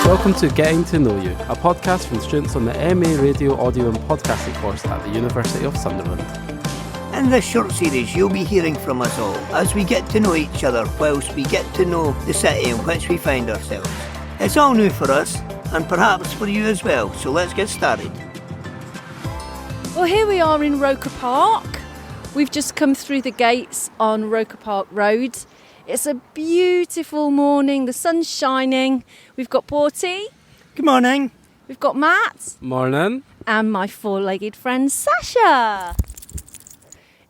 Welcome to Getting to Know You, a podcast from students on the MA Radio, Audio and Podcasting course at the University of Sunderland. In this short series, you'll be hearing from us all as we get to know each other whilst we get to know the city in which we find ourselves. It's all new for us, and perhaps for you as well, so let's get started. Well, here we are in Roker Park. We've just come through the gates on Roker Park Road. It's a beautiful morning, the sun's shining. We've got Poorty. Good morning. We've got Matt. Morning. And my four-legged friend Sasha.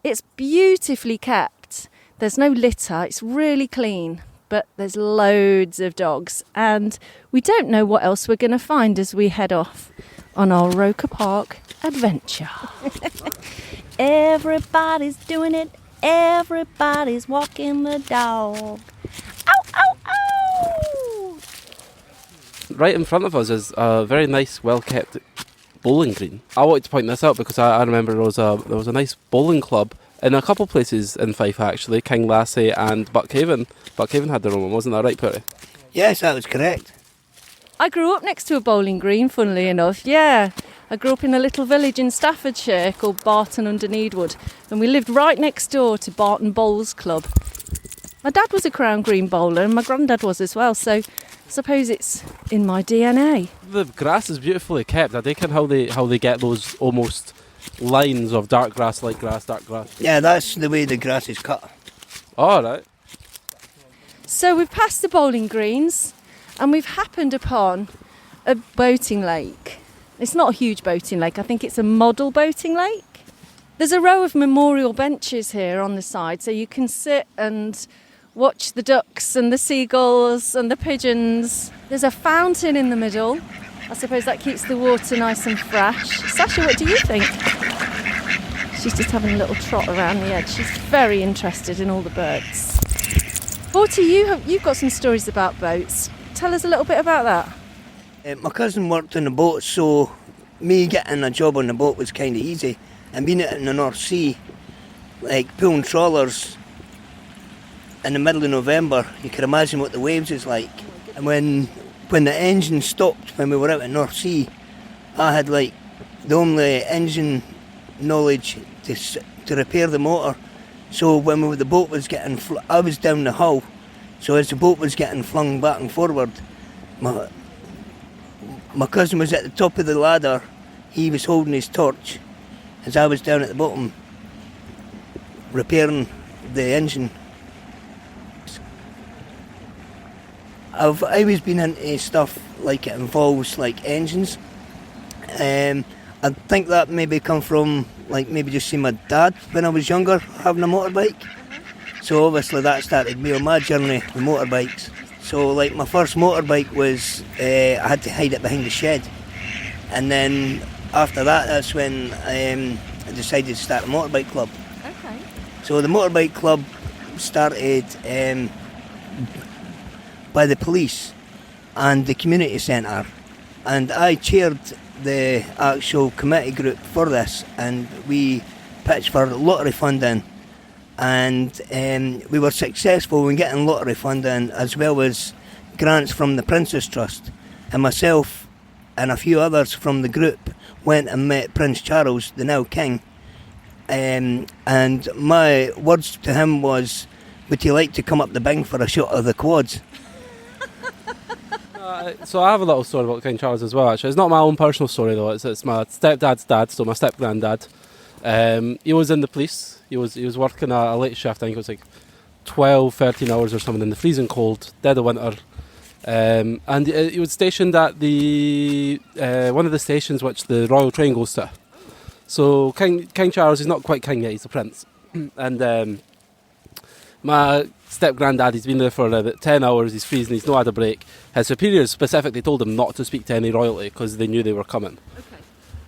It's beautifully kept. There's no litter, it's really clean, but there's loads of dogs. And we don't know what else we're going to find as we head off on our Roker Park adventure. Everybody's doing it. Everybody's walking the dog. Ow, ow, ow! Right in front of us is a very nice, well-kept bowling green. I wanted to point this out because I remember there was a nice bowling club in a couple places in Fife actually, King Lassie and Buckhaven. Buckhaven had their own one, wasn't that right, Poorty? Yes, that was correct. I grew up next to a bowling green, funnily enough, yeah. I grew up in a little village in Staffordshire called Barton under Needwood, and we lived right next door to Barton Bowls Club. My dad was a Crown Green bowler and my granddad was as well, so I suppose it's in my DNA. The grass is beautifully kept. I think how they get those almost lines of dark grass, light grass, dark grass. Yeah, that's the way the grass is cut. All right. So we've passed the bowling greens and we've happened upon a boating lake. It's not a huge boating lake, I think it's a model boating lake. There's a row of memorial benches here on the side, so you can sit and watch the ducks and the seagulls and the pigeons. There's a fountain in the middle. I suppose that keeps the water nice and fresh. Sasha, what do you think? She's just having a little trot around the edge. She's very interested in all the birds. Poorty, you've got some stories about boats. Tell us a little bit about that. My cousin worked on the boat, so me getting a job on the boat was kind of easy. And being out in the North Sea, like pulling trawlers in the middle of November, you can imagine what the waves is like. And when the engine stopped when we were out in North Sea, I had like the only engine knowledge to repair the motor. So when the boat was getting, I was down the hull, so as the boat was getting flung back and forward, my cousin was at the top of the ladder, he was holding his torch, as I was down at the bottom repairing the engine. I've always been into stuff like it involves like engines. I think that maybe come from like maybe just seeing my dad when I was younger having a motorbike. So obviously that started me on my journey with motorbikes. So like my first motorbike was, I had to hide it behind the shed. And then after that, that's when I decided to start a motorbike club. Okay. So the motorbike club started by the police and the community centre. And I chaired the actual committee group for this, and we pitched for lottery funding. And we were successful in getting lottery funding as well as grants from the Prince's Trust. And myself and a few others from the group went and met Prince Charles, the now King. And my words to him was, would you like to come up the Bing for a shot of the quads? So I have a little story about King Charles as well, actually. It's not my own personal story though, it's my stepdad's dad, so my step-granddad. He was in the police. He was working a late shift. I think it was like 12, 13 hours or something in the freezing cold, dead of winter. And he was stationed at the one of the stations which the Royal Train goes to. So King Charles is not quite king yet, he's a prince. And my step-granddad, he's been there for about 10 hours, he's freezing, he's not had a break. His superiors specifically told him not to speak to any royalty because they knew they were coming. Okay.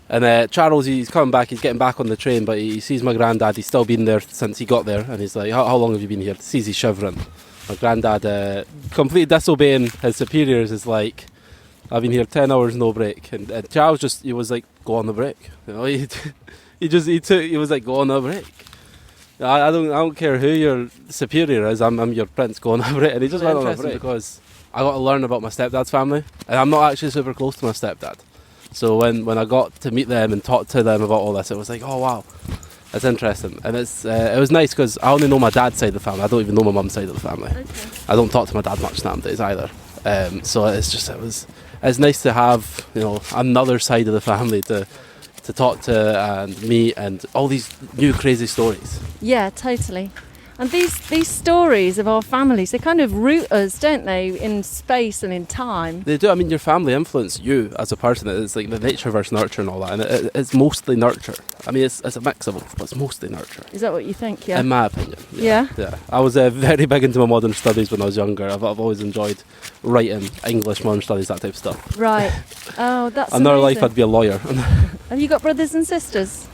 And Charles, he's coming back, he's getting back on the train, but he sees my granddad, he's still been there since he got there, and he's like, how long have you been here? Sees he's shivering. My granddad, completely disobeying his superiors, is like, I've been here 10 hours, no break. And Charles he was like, go on the break. You know, he was like, go on the break. I don't care who your superior is, I'm your prince, go on a break. And he just went on a break because I got to learn about my stepdad's family, and I'm not actually super close to my stepdad. So when I got to meet them and talk to them about all this, it was like, oh wow, that's interesting. And it was nice because I only know my dad's side of the family. I don't even know my mum's side of the family. Okay. I don't talk to my dad much nowadays either. So it's nice to have, you know, another side of the family to talk to and meet, and all these new crazy stories. Yeah, totally. And these stories of our families, they kind of root us, don't they, in space and in time. They do. I mean, your family influence you as a person. It's like the nature versus nurture and all that, and it's mostly nurture. I mean, it's a mix of both, but it's mostly nurture. Is that what you think? Yeah. In my opinion. Yeah. Yeah. I was very big into my modern studies when I was younger. I've always enjoyed writing, English, modern studies, that type of stuff. Right. Oh, that's Another amazing. life, I'd be a lawyer. Have you got brothers and sisters?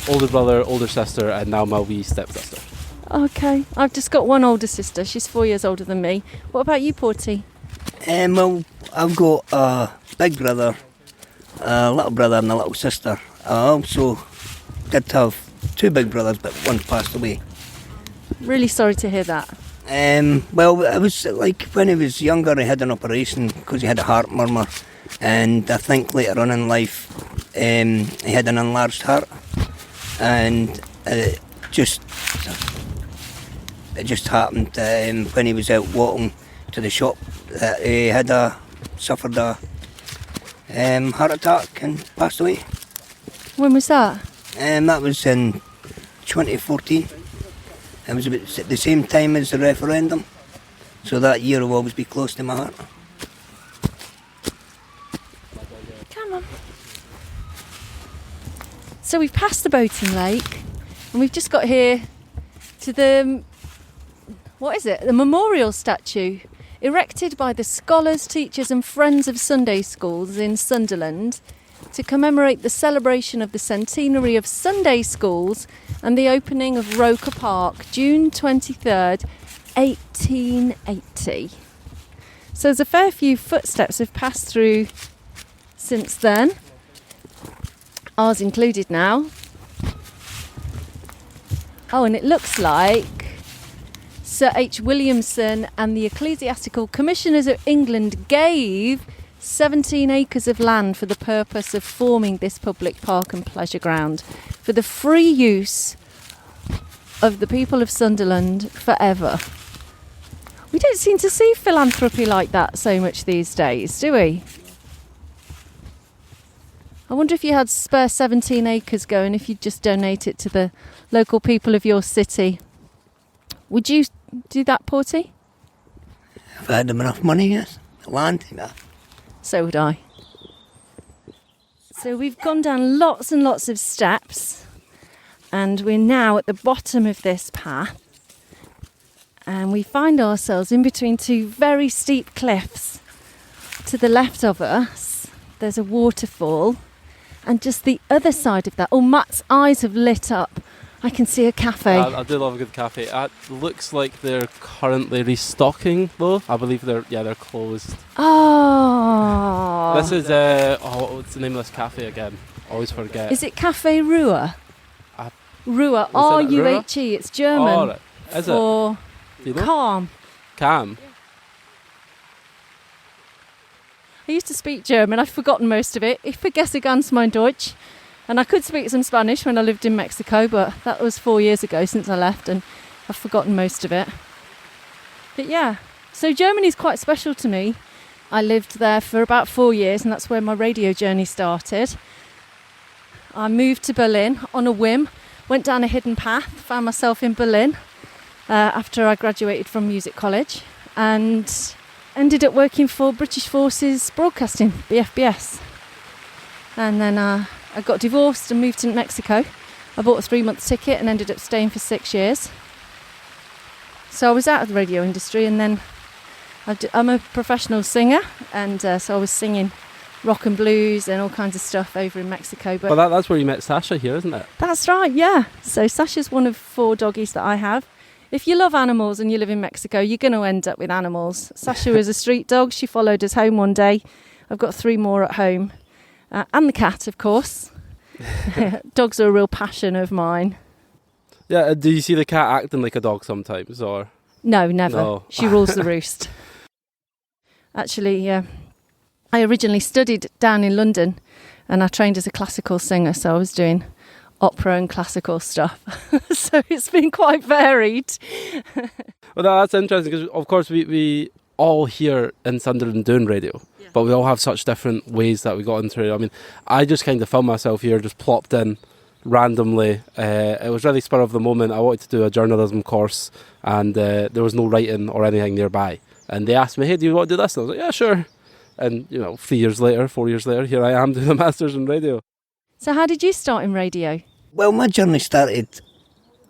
Older brother, older sister, and now my wee stepsister. Okay. I've just got one older sister. She's 4 years older than me. What about you, Poorty? Well, I've got a big brother, a little brother and a little sister. I also did have 2 big brothers, but one passed away. Really sorry to hear that. Well, it was like when he was younger, he had an operation because he had a heart murmur, and I think later on in life, he had an enlarged heart, and it just happened when he was out walking to the shop that he had suffered a heart attack and passed away. When was that? That was in 2014. It was about the same time as the referendum, so that year will always be close to my heart. Come on. So we've passed the boating lake, and we've just got here to the, what is it? The memorial statue erected by the scholars, teachers and friends of Sunday schools in Sunderland to commemorate the celebration of the centenary of Sunday schools and the opening of Roker Park, June 23rd, 1880. So there's a fair few footsteps have passed through since then, ours included now. Oh, and it looks like Sir H. Williamson and the Ecclesiastical Commissioners of England gave 17 acres of land for the purpose of forming this public park and pleasure ground for the free use of the people of Sunderland forever. We don't seem to see philanthropy like that so much these days, do we? I wonder if you had spare 17 acres going, if you'd just donate it to the local people of your city. Would you do that, Poorty? If I had enough money, yes. Land, yeah. So would I. So we've gone down lots and lots of steps, and we're now at the bottom of this path, and we find ourselves in between 2 very steep cliffs. To the left of us there's a waterfall, and just the other side of that, oh, Matt's eyes have lit up. I can see a cafe. I do love a good cafe. It looks like they're currently restocking though. I believe they're closed. Oh. This is what's the name of this cafe again? Always forget. Is it Cafe Ruhr? Uh, Ruhr, it R-U-H-E. It's German Oh, right. Is for it? Do you know? calm. Cam. I used to speak German. I've forgotten most of it. Ich vergesse ganz mein Deutsch. And I could speak some Spanish when I lived in Mexico, but that was 4 years ago since I left, and I've forgotten most of it. But yeah, so Germany's quite special to me. I lived there for about 4 years, and that's where my radio journey started. I moved to Berlin on a whim, went down a hidden path, found myself in Berlin after I graduated from music college, and ended up working for British Forces Broadcasting, BFBS. And then I got divorced and moved to Mexico. I bought a 3-month ticket and ended up staying for 6 years. So I was out of the radio industry, and then I'm a professional singer, and so I was singing rock and blues and all kinds of stuff over in Mexico. But Well, that's where you met Sasha here, isn't it? that's right, yeah. So Sasha's one of 4 doggies that I have. If you love animals and you live in Mexico, you're going to end up with animals. Sasha was a street dog. She followed us home one day. I've got 3 more at home. And the cat, of course. Dogs are a real passion of mine. Yeah, do you see the cat acting like a dog sometimes, or? No, never. No. She rules the roost. Actually, I originally studied down in London and I trained as a classical singer, so I was doing opera and classical stuff. So it's been quite varied. Well, that's interesting because, of course, we all here in Sunderland doing radio, but we all have such different ways that we got into it. I mean, I just kind of found myself here, just plopped in randomly. It was really spur of the moment. I wanted to do a journalism course and there was no writing or anything nearby. And they asked me, hey, do you want to do this? And I was like, yeah, sure. And, 4 years later, here I am doing a Masters in Radio. So how did you start in radio? Well, my journey started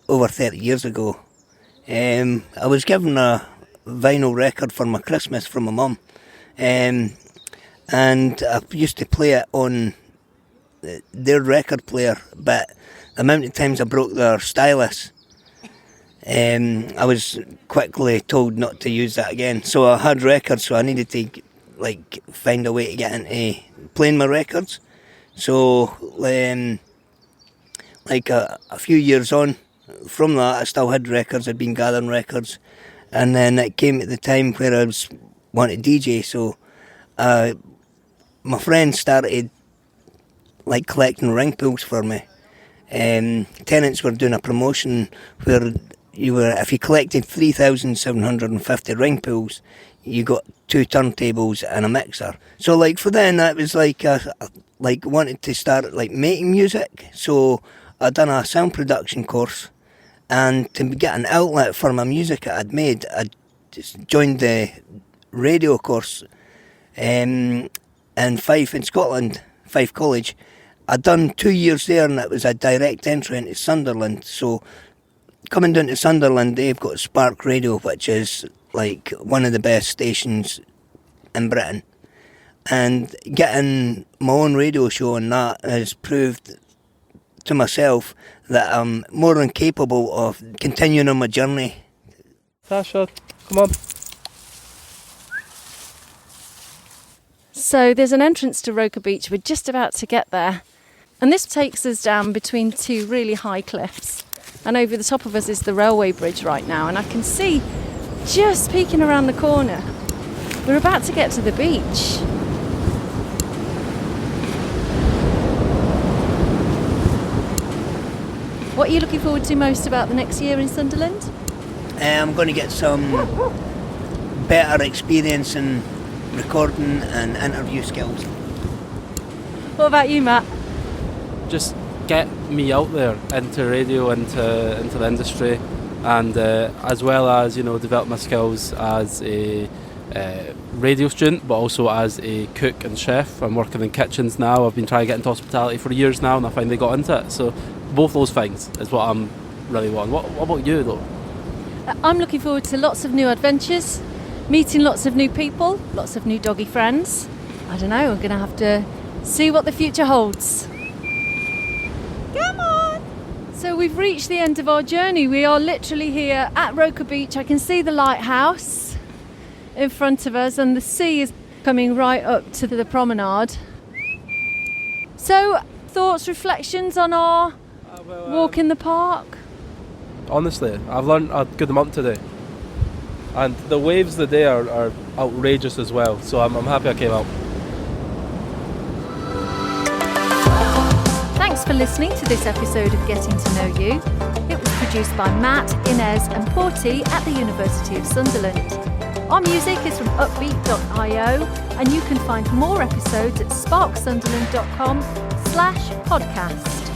over 30 years ago. I was given a vinyl record for my Christmas from my mum. And I used to play it on their record player, but the amount of times I broke their stylus, I was quickly told not to use that again. So I had records, so I needed to find a way to get into playing my records. So a few years on from that, I still had records. I'd been gathering records, and then it came at the time where I was wanting to DJ. So my friends started collecting ring pulls for me. Tenants were doing a promotion where if you collected 3,750 ring pulls, you got 2 turntables and a mixer. So for then, that was wanted to start making music. So I done a sound production course, and to get an outlet for my music that I'd made, I just joined the radio course in Fife in Scotland, Fife College. I'd done 2 years there, and it was a direct entry into Sunderland. So coming down to Sunderland, they've got Spark Radio, which is one of the best stations in Britain. And getting my own radio show on that has proved to myself that I'm more than capable of continuing on my journey. Sasha, come on. So there's an entrance to Roker Beach. We're just about to get there. And this takes us down between 2 really high cliffs. And over the top of us is the railway bridge right now. And I can see, just peeking around the corner, we're about to get to the beach. What are you looking forward to most about the next year in Sunderland? I'm going to get some better experience in recording and interview skills. What about you, Matt? Just get me out there into radio, into the industry, and as well as develop my skills as a radio student, but also as a cook and chef. I'm working in kitchens now. I've been trying to get into hospitality for years now, and I finally got into it. So both those things is what I'm really wanting. What about you though? I'm looking forward to lots of new adventures, meeting lots of new people, lots of new doggy friends. I don't know, we're going to have to see what the future holds. Come on! So we've reached the end of our journey. We are literally here at Roker Beach. I can see the lighthouse in front of us, and the sea is coming right up to the promenade. So, thoughts, reflections on our walk in the park? Honestly, I've learned a good amount today. And the waves today are outrageous as well, so I'm happy I came out. Thanks for listening to this episode of Getting to Know You. It was produced by Matt, Ynez and Poorty at the University of Sunderland. Our music is from upbeat.io, and you can find more episodes at sparksunderland.com/podcast.